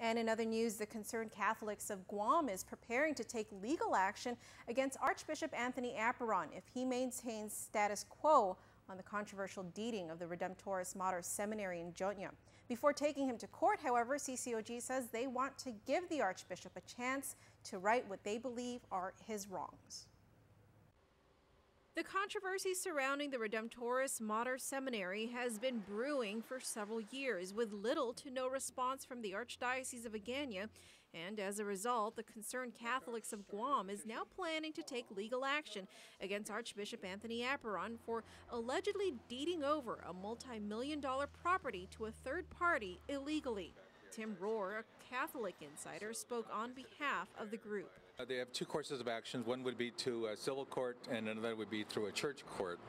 And in other news, the Concerned Catholics of Guam is preparing to take legal action against Archbishop Anthony Apuron if he maintains status quo on the controversial deeding of the Redemptoris Mater Seminary in Jonya. Before taking him to court, however, CCOG says they want to give the Archbishop a chance to right what they believe are his wrongs. The controversy surrounding the Redemptoris Mater Seminary has been brewing for several years, with little to no response from the Archdiocese of Agana, and as a result, the Concerned Catholics of Guam is now planning to take legal action against Archbishop Anthony Apuron for allegedly deeding over a multi-million-dollar property to a third party illegally. Tim Rohr, a Catholic insider, spoke on behalf of the group. They have two courses of action. One would be to a civil court and another would be through a church court.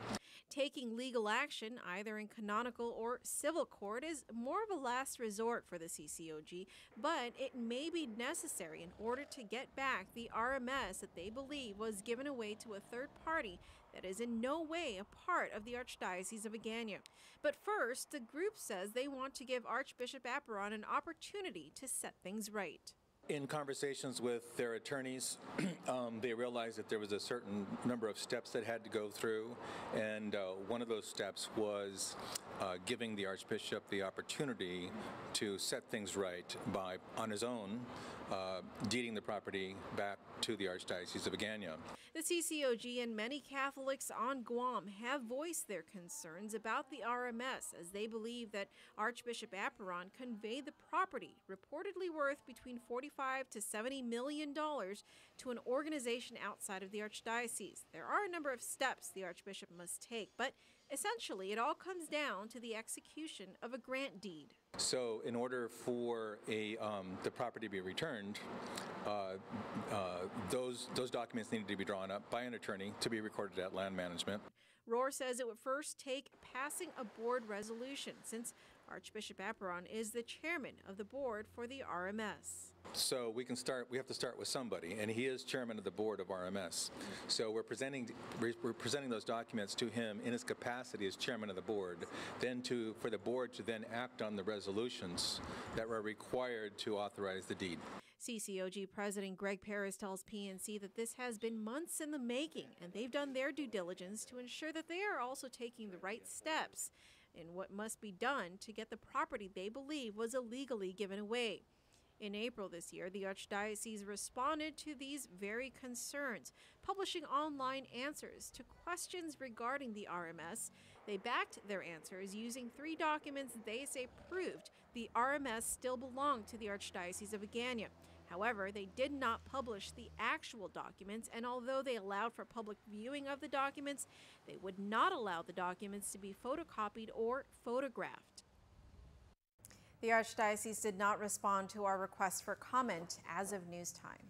Taking legal action, either in canonical or civil court, is more of a last resort for the CCOG, but it may be necessary in order to get back the RMS that they believe was given away to a third party that is in no way a part of the Archdiocese of Agana. But first, the group says they want to give Archbishop Apuron an opportunity to set things right. In conversations with their attorneys, they realized that there was a certain number of steps that had to go through, and one of those steps was giving the Archbishop the opportunity to set things right by, on his own, deeding the property back to the Archdiocese of Agana. The CCOG and many Catholics on Guam have voiced their concerns about the RMS, as they believe that Archbishop Apuron conveyed the property, reportedly worth between $45 to $70 million, to an organization outside of the Archdiocese. There are a number of steps the Archbishop must take, but essentially it all comes down to the execution of a grant deed. So in order for the property to be returned, those documents needed to be drawn up by an attorney to be recorded at Land Management. Rohr says it would first take passing a board resolution, since Archbishop Apuron is the chairman of the board for the RMS. So we have to start with somebody, and he is chairman of the board of RMS. So we're presenting those documents to him in his capacity as chairman of the board, then for the board to then act on the resolutions that were required to authorize the deed. CCOG President Greg Paris tells PNC that this has been months in the making, and they've done their due diligence to ensure that they are also taking the right steps in what must be done to get the property they believe was illegally given away. In April this year, the Archdiocese responded to these very concerns, publishing online answers to questions regarding the RMS. They backed their answers using 3 documents they say proved the RMS still belonged to the Archdiocese of Agana. However, they did not publish the actual documents, and although they allowed for public viewing of the documents, they would not allow the documents to be photocopied or photographed. The Archdiocese did not respond to our request for comment as of news time.